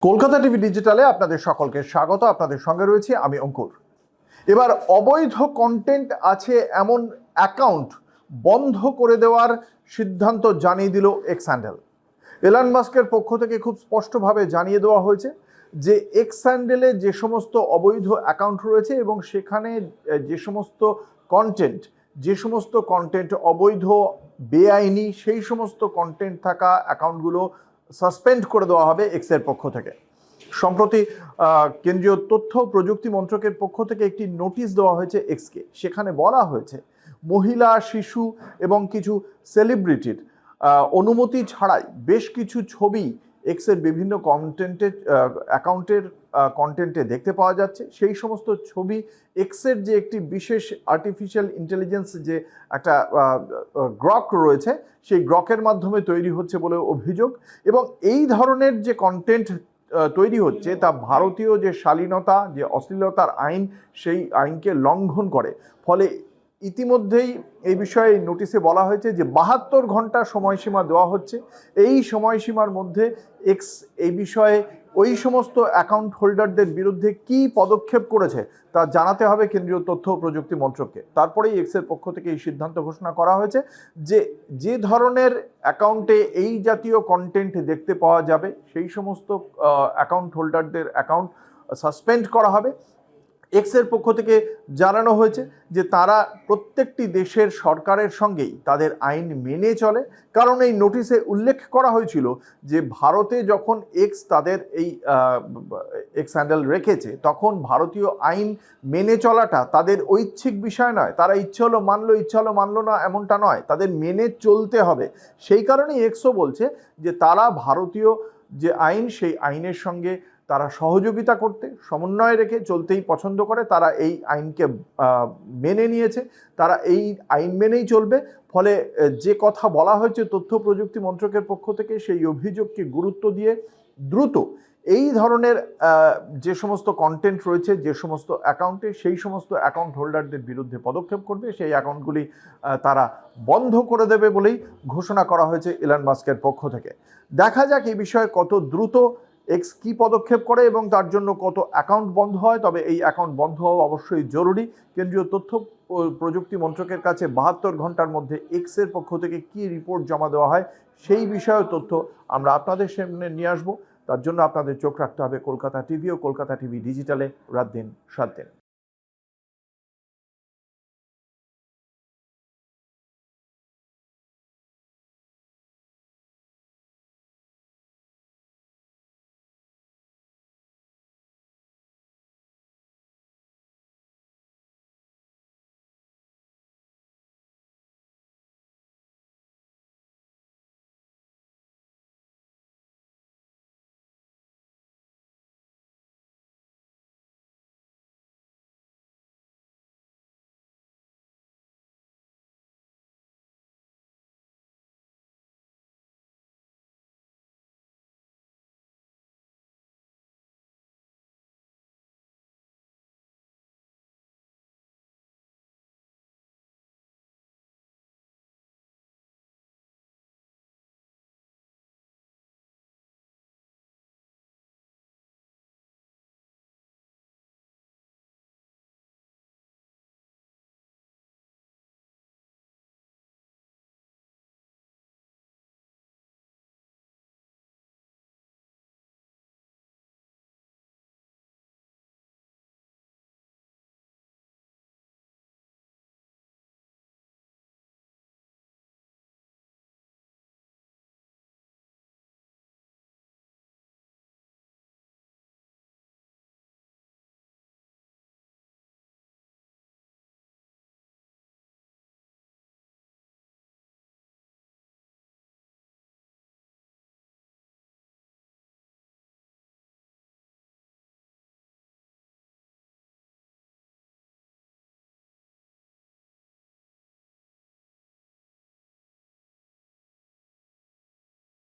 Kolkata TV ডিজিটালে আপনাদের সকলকে স্বাগত। আপনাদের সঙ্গে রয়েছি আমি অঙ্কুর। এবার অবৈধ কন্টেন্ট আছে এমন অ্যাকাউন্ট বন্ধ করে দেওয়ার সিদ্ধান্ত জানিয়ে দিল এক্স হ্যান্ডেল। এলন মাস্কের পক্ষ থেকে খুব স্পষ্টভাবে জানিয়ে দেওয়া হয়েছে যে এক্স হ্যান্ডেলে যে সমস্ত অবৈধ অ্যাকাউন্ট রয়েছে এবং সেখানে যে সমস্ত কন্টেন্ট অবৈধ, বেআইনি, সেই সমস্ত কন্টেন্ট থাকা অ্যাকাউন্টগুলো সাসপেন্ড করে দেওয়া হবে এক্সের পক্ষ থেকে। সম্প্রতি কেন্দ্রীয় তথ্য প্রযুক্তি মন্ত্রকের পক্ষ থেকে একটি নোটিশ দেওয়া হয়েছে এক্সকে। সেখানে বলা হয়েছে মহিলা, শিশু এবং কিছু সেলিব্রিটির অনুমতি ছাড়াই বেশ কিছু ছবি এক্সের বিভিন্ন কন্টেন্টে দেখতে পাওয়া যাচ্ছে। সেই সমস্ত ছবি এক্সের যে একটি বিশেষ আর্টিফিশিয়াল ইন্টেলিজেন্স যে একটা গ্রক রয়েছে, সেই গ্রকের মাধ্যমে তৈরি হচ্ছে বলে অভিযোগ। এবং এই ধরনের যে কন্টেন্ট তৈরি হচ্ছে তা ভারতীয় যে শালীনতা, যে অশ্লীলতার আইন, সেই আইনকে লঙ্ঘন করে। ফলে ইতিমধ্যেই এই বিষয়ে নোটিশে বলা হয়েছে যে 72 ঘন্টা সময়সীমা দেওয়া হচ্ছে। এই সময়সীমার মধ্যে এক্স এই বিষয়ে ওই সমস্ত অ্যাকাউন্ট হোল্ডারদের বিরুদ্ধে কি পদক্ষেপ করেছে তা জানাতে হবে কেন্দ্রীয় তথ্য ও প্রযুক্তি মন্ত্রককে। তারপরেই এক্সের পক্ষ থেকে এই সিদ্ধান্ত ঘোষণা করা হয়েছে যে যে ধরনের অ্যাকাউন্টে এই জাতীয় কন্টেন্ট দেখতে পাওয়া যাবে সেই সমস্ত অ্যাকাউন্ট হোল্ডারদের অ্যাকাউন্ট সাসপেন্ড করা হবে। এক্সের পক্ষ থেকে জানানো হয়েছে যে তারা প্রত্যেকটি দেশের সরকারের সঙ্গেই তাদের আইন মেনে চলে। কারণ এই নোটিশে উল্লেখ করা হয়েছিল যে ভারতে যখন এক্স তাদের এই এক্স হ্যান্ডেল রেখেছে তখন ভারতীয় আইন মেনে চলাটা তাদের ঐচ্ছিক বিষয় নয়। তারা ইচ্ছে হলো মানলো, ইচ্ছে হলো মানলো না, এমনটা নয়, তাদের মেনে চলতে হবে। সেই কারণেই এক্সও বলছে যে তারা ভারতীয় যে আইন, সেই আইনের সঙ্গে তারা সহযোগিতা করতে, সমন্বয় রেখে চলতেই পছন্দ করে। তারা এই আইনকে মেনে নিয়েছে, তারা এই আইন মেনেই চলবে। ফলে যে কথা বলা হয়েছে তথ্য প্রযুক্তি মন্ত্রকের পক্ষ থেকে, সেই অভিযোগকে গুরুত্ব দিয়ে দ্রুত এই ধরনের যে সমস্ত কন্টেন্ট রয়েছে যে সমস্ত অ্যাকাউন্টে, সেই সমস্ত অ্যাকাউন্ট হোল্ডারদের বিরুদ্ধে পদক্ষেপ করবে। সেই অ্যাকাউন্টগুলি তারা বন্ধ করে দেবে বলেই ঘোষণা করা হয়েছে এলন মাস্কের পক্ষ থেকে। দেখা যাক এই বিষয়ে কত দ্রুত এক্স কি পদক্ষেপ করে এবং তার জন্য কত অ্যাকাউন্ট বন্ধ হয়। তবে এই অ্যাকাউন্ট বন্ধ হওয়া অবশ্যই জরুরি। কেন্দ্রীয় তথ্য প্রযুক্তি মন্ত্রকের কাছে 72 ঘন্টার মধ্যে এক্সের পক্ষ থেকে কি রিপোর্ট জমা দেওয়া হয় সেই বিষয়ে তথ্য আমরা আপনাদের সামনে নিয়ে আসবো। তার জন্য আপনাদের চোখ রাখতে হবে কলকাতা টিভি ও কলকাতা টিভি ডিজিটালে রাত দিন 7 দিন।